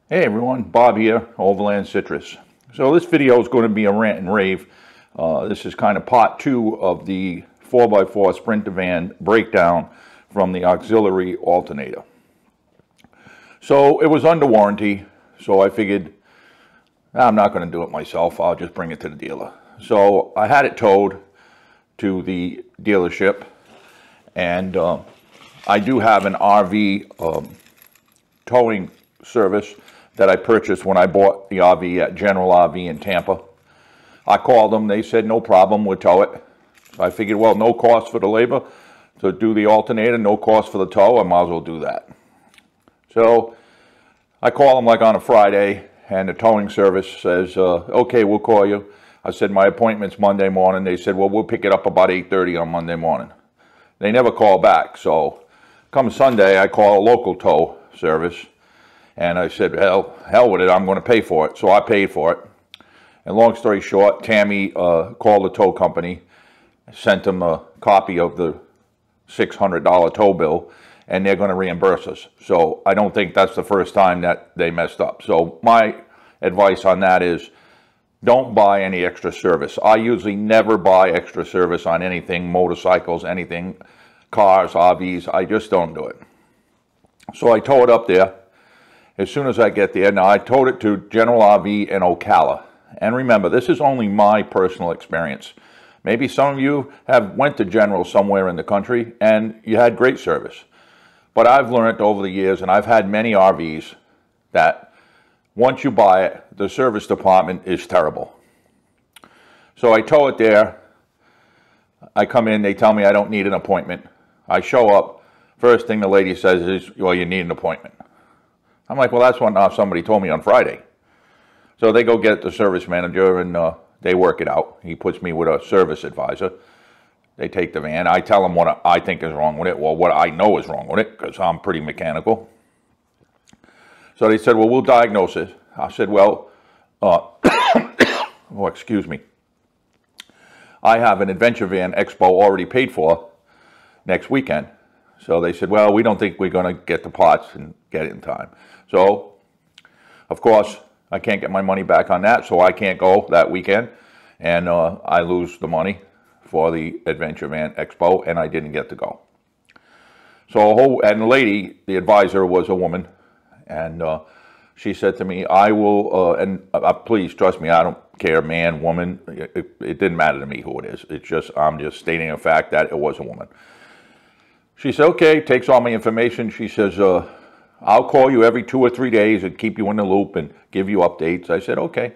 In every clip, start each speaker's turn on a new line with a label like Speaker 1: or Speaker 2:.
Speaker 1: Hey everyone, Bob here, Overland Citrus. So this video is going to be a rant and rave. This is kind of part 2 of the 4x4 Sprinter van breakdown from the auxiliary alternator. So it was under warranty, so I figured I'm not going to do it myself, I'll just bring it to the dealer. So I had it towed to the dealership, and I do have an RV towing service that I purchased when I bought the RV at General RV in Tampa. I called them, they said no problem, we'll tow it. So I figured, well, no cost for the labor to do the alternator, no cost for the tow, I might as well do that. So I call them like on a Friday, and the towing service says, okay, we'll call you. I said, my appointment's Monday morning. They said, well, we'll pick it up about 8:30 on Monday morning. They never call back, so come Sunday, I call a local tow service. And I said, hell with it, I'm going to pay for it. So I paid for it. And long story short, Tammy called the tow company, sent them a copy of the $600 tow bill, and they're going to reimburse us. So I don't think that's the first time that they messed up. So my advice on that is don't buy any extra service. I usually never buy extra service on anything, motorcycles, anything, cars, RVs. I just don't do it. So I tow it up there. As soon as I get there, now I towed it to General RV in Ocala. And remember, this is only my personal experience. Maybe some of you have went to General somewhere in the country and you had great service. But I've learned over the years, and I've had many RVs, that once you buy it, the service department is terrible. So I tow it there. I come in, they tell me I don't need an appointment. I show up. First thing the lady says is, well, you need an appointment. I'm like, well, that's what somebody told me on Friday. So they go get the service manager, and they work it out. He puts me with a service advisor. They take the van. I tell them what I think is wrong with it, or what I know is wrong with it, because I'm pretty mechanical. So they said, well, we'll diagnose it. I said, well, oh, excuse me. I have an Adventure Van Expo already paid for next weekend. So they said, well, we don't think we're going to get the parts and get it in time. So, of course, I can't get my money back on that, so I can't go that weekend. And I lose the money for the Adventure Van Expo, and I didn't get to go. So, and the lady, the advisor, was a woman. And she said to me, I will, please trust me, I don't care, man, woman. It didn't matter to me who it is. It's just, I'm just stating a fact that it was a woman. She said, okay, takes all my information. She says, I'll call you every 2 or 3 days and keep you in the loop and give you updates. I said, okay.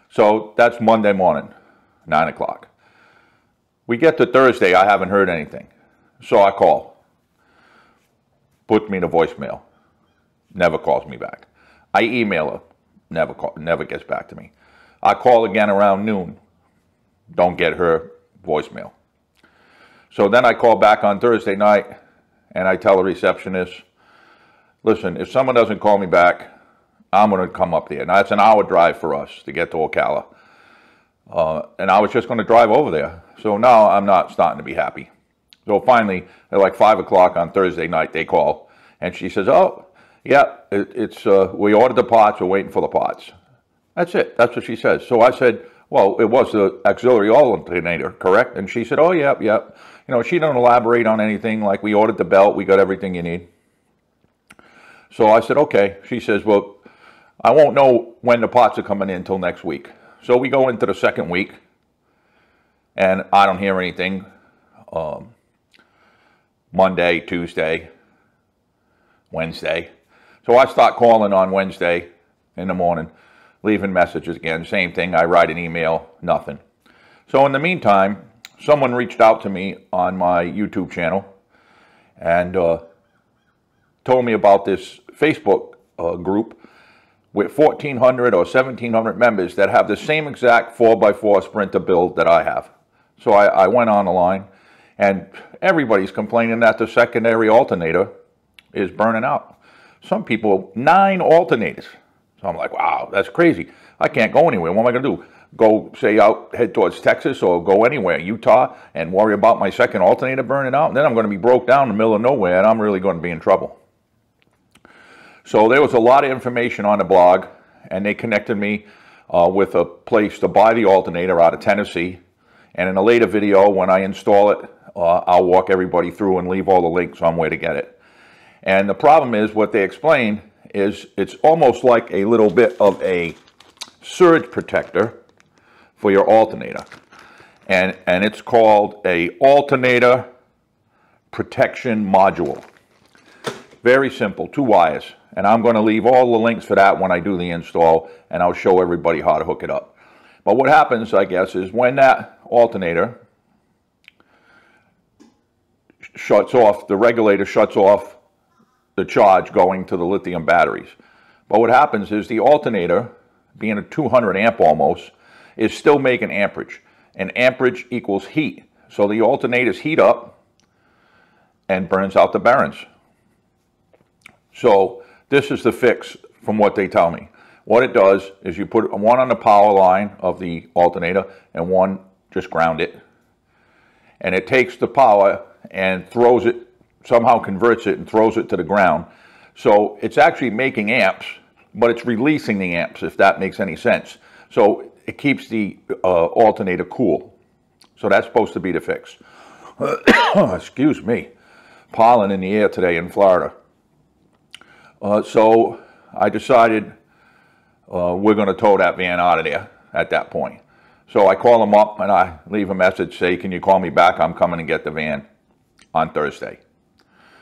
Speaker 1: So that's Monday morning, 9 o'clock. We get to Thursday, I haven't heard anything. So I call. Put me in a voicemail. Never calls me back. I email her. Never gets back to me. I call again around noon. Don't get her voicemail. So then I call back on Thursday night, and I tell the receptionist, listen, if someone doesn't call me back, I'm going to come up there. Now, it's an hour drive for us to get to Ocala. And I was just going to drive over there. So now I'm not starting to be happy. So finally, at like 5 o'clock on Thursday night, they call. And she says, oh, yeah, we ordered the parts. We're waiting for the parts. That's it. That's what she says. So I said, well, it was the auxiliary alternator, correct? And she said, oh, yep, yep. You know, she don't elaborate on anything, like we ordered the belt, we got everything you need. So I said, okay. She says, well, I won't know when the parts are coming in until next week. So we go into the second week, and I don't hear anything. Monday, Tuesday, Wednesday. So I start calling on Wednesday in the morning, leaving messages again. Same thing, I write an email, nothing. So in the meantime, someone reached out to me on my YouTube channel and told me about this Facebook group with 1,400 or 1,700 members that have the same exact 4x4 Sprinter build that I have. So I went on the line, and everybody's complaining that the secondary alternator is burning out. Some people, 9 alternators. So I'm like, wow, that's crazy. I can't go anywhere. What am I going to do? Go, say, head towards Texas or go anywhere, Utah, and worry about my second alternator burning out? And then I'm going to be broke down in the middle of nowhere, and I'm really going to be in trouble. So there was a lot of information on the blog, and they connected me with a place to buy the alternator out of Tennessee. And in a later video, when I install it, I'll walk everybody through and leave all the links on where to get it. And the problem is, what they explain is it's almost like a little bit of a surge protector for your alternator. And it's called a alternator protection module. Very simple, 2 wires. And I'm going to leave all the links for that when I do the install, and I'll show everybody how to hook it up. But what happens, I guess, is when that alternator shuts off, the regulator shuts off the charge going to the lithium batteries. But what happens is the alternator, being a 200 amp almost, is still making amperage. And amperage equals heat. So the alternators heat up and burns out the bearings. So this is the fix from what they tell me. What it does is you put one on the power line of the alternator and one just ground it. And it takes the power and throws it, somehow converts it and throws it to the ground. So it's actually making amps, but it's releasing the amps, if that makes any sense. So it keeps the alternator cool. So that's supposed to be the fix. Excuse me. Pollen in the air today in Florida. So I decided we're going to tow that van out of there at that point. So I call them up and I leave a message, say, can you call me back? I'm coming to get the van on Thursday.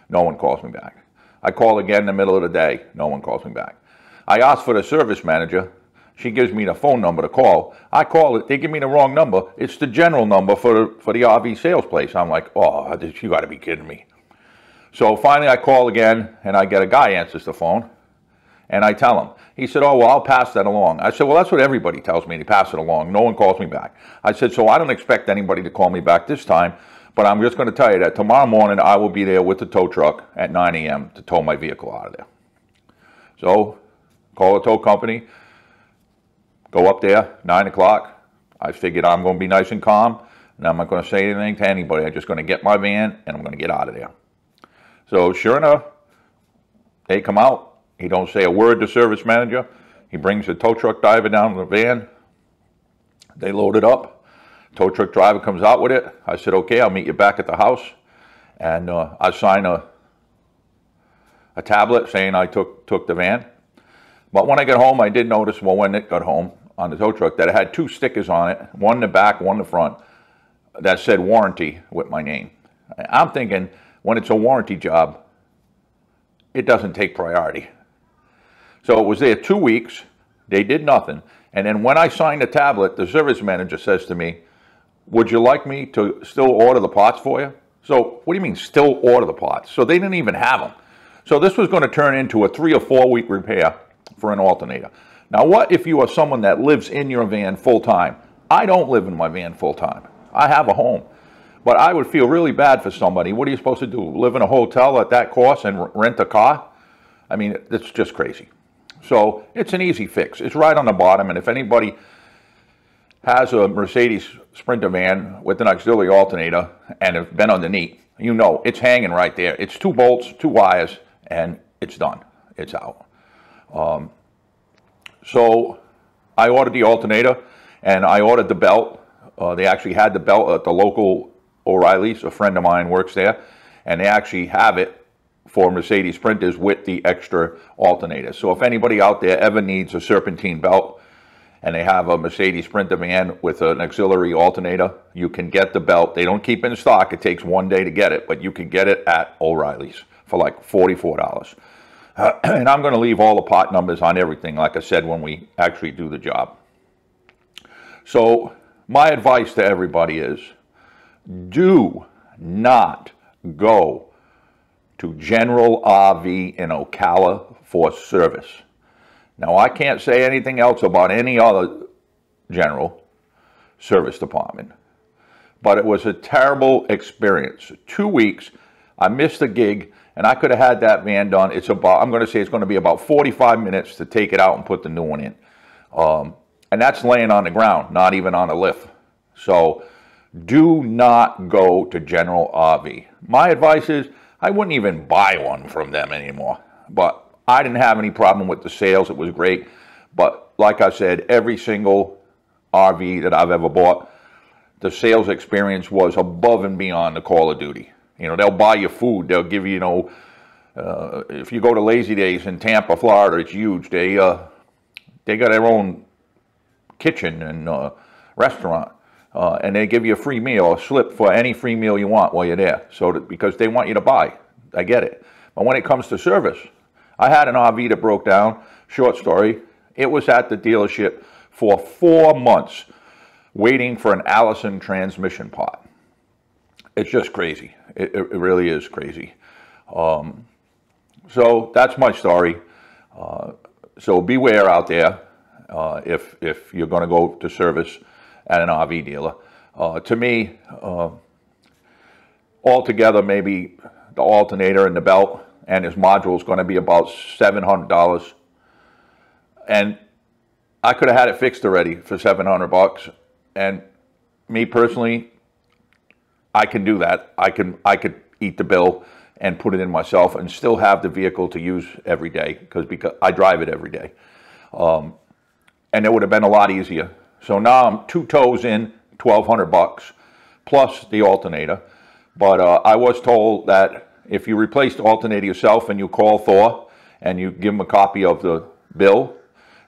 Speaker 1: No one calls me back. I call again in the middle of the day. No one calls me back. I ask for the service manager. She gives me the phone number to call. I call it. They give me the wrong number. It's the general number for the RV sales place. I'm like, oh, you got to be kidding me. So finally I call again, and I get a guy answers the phone, and I tell him. He said, oh, well, I'll pass that along. I said, well, that's what everybody tells me, to pass it along. No one calls me back. I said, so I don't expect anybody to call me back this time, but I'm just going to tell you that tomorrow morning I will be there with the tow truck at 9 a.m. to tow my vehicle out of there. So call the tow company, go up there, 9 o'clock. I figured I'm going to be nice and calm, and I'm not going to say anything to anybody. I'm just going to get my van, and I'm going to get out of there. So sure enough, they come out. He don't say a word to service manager. He brings the tow truck driver down to the van. They load it up. Tow truck driver comes out with it. I said, okay, I'll meet you back at the house. And I sign a tablet saying I took the van. But when I got home, I did notice, well, when it got home on the tow truck, that it had 2 stickers on it, one in the back, one in the front, that said warranty with my name. I'm thinking, when it's a warranty job, it doesn't take priority. So it was there 2 weeks. They did nothing. And then when I signed the tablet, the service manager says to me, would you like me to still order the parts for you? So what do you mean still order the parts? So they didn't even have them. So this was going to turn into a 3 or 4 week repair for an alternator. Now what if you are someone that lives in your van full time? I don't live in my van full time. I have a home. But I would feel really bad for somebody. What are you supposed to do? Live in a hotel at that cost and rent a car? I mean, it's just crazy. So it's an easy fix. It's right on the bottom. And if anybody has a Mercedes Sprinter van with an auxiliary alternator and have been underneath, you know it's hanging right there. It's 2 bolts, 2 wires, and it's done. It's out. So I ordered the alternator, and I ordered the belt. They actually had the belt at the local O'Reilly's. A friend of mine works there, and they actually have it for Mercedes Sprinters with the extra alternator. So if anybody out there ever needs a serpentine belt and they have a Mercedes Sprinter van with an auxiliary alternator, you can get the belt. They don't keep it in stock. It takes 1 day to get it, but you can get it at O'Reilly's for like $44. And I'm going to leave all the part numbers on everything, like I said, when we actually do the job. So my advice to everybody is, do not go to General RV in Ocala for service. Now, I can't say anything else about any other general service department, but it was a terrible experience. 2 weeks, I missed the gig, and I could have had that van done. It's about, I'm going to say it's going to be about 45 minutes to take it out and put the new one in. And that's laying on the ground, not even on a lift. So do not go to General RV. My advice is, I wouldn't even buy one from them anymore. But I didn't have any problem with the sales. It was great. But like I said, every single RV that I've ever bought, the sales experience was above and beyond the Call of Duty. You know, they'll buy you food. They'll give you, you know, if you go to Lazy Days in Tampa, Florida, it's huge. They got their own kitchen and restaurant. And they give you a free meal, a slip for any free meal you want while you're there. So because they want you to buy. I get it. But when it comes to service, I had an RV that broke down. Short story. It was at the dealership for 4 months waiting for an Allison transmission pot. It's just crazy. It really is crazy. So that's my story. So beware out there if you're going to go to service at an RV dealer. To me, altogether, maybe the alternator and the belt and his module is going to be about $700. And I could have had it fixed already for $700. And me personally, I can do that. I could eat the bill and put it in myself and still have the vehicle to use every day because I drive it every day. And it would have been a lot easier. So now I'm 2 tows in, $1,200 plus the alternator. But I was told that if you replace the alternator yourself and you call Thor and you give them a copy of the bill,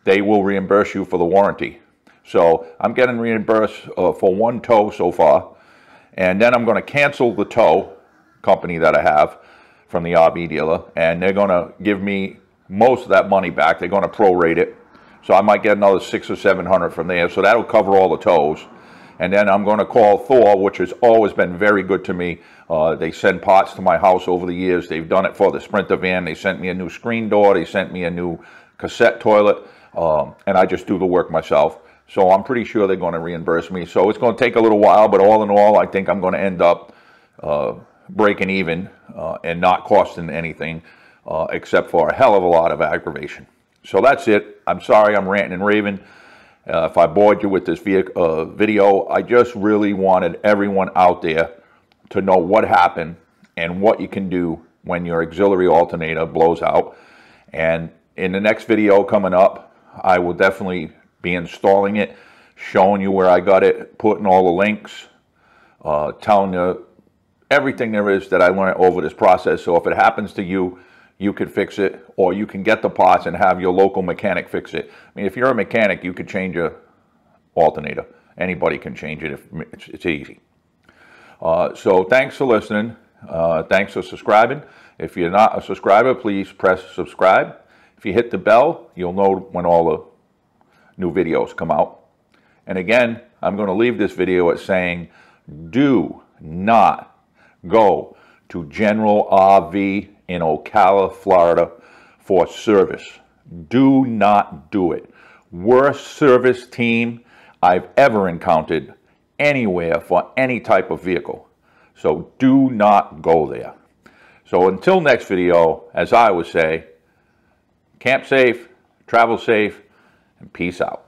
Speaker 1: they will reimburse you for the warranty. So I'm getting reimbursed for 1 tow so far. And then I'm going to cancel the tow company that I have from the RV dealer. And they're going to give me most of that money back. They're going to prorate it. So I might get another $600 or $700 from there. So that'll cover all the tows. And then I'm going to call Thor, which has always been very good to me. They send parts to my house over the years. They've done it for the Sprinter van. They sent me a new screen door. They sent me a new cassette toilet. And I just do the work myself. So I'm pretty sure they're going to reimburse me. So it's going to take a little while, but all in all, I think I'm going to end up breaking even and not costing anything except for a hell of a lot of aggravation. So that's it. I'm sorry I'm ranting and raving. If I bored you with this video, I just really wanted everyone out there to know what happened and what you can do when your auxiliary alternator blows out. And in the next video coming up, I will definitely be installing it, showing you where I got it, putting all the links, telling you everything there is that I learned over this process. So if it happens to you, you could fix it, or you can get the parts and have your local mechanic fix it. I mean, if you're a mechanic, you could change your alternator. Anybody can change it. It's easy. So thanks for listening. Thanks for subscribing. If you're not a subscriber, please press subscribe. If you hit the bell, you'll know when all the new videos come out. And again, I'm going to leave this video at saying, do not go to General RV in Ocala, Florida for service. Do not do it. Worst service team I've ever encountered anywhere for any type of vehicle. So do not go there. So until next video, as I would say, camp safe, travel safe, and peace out.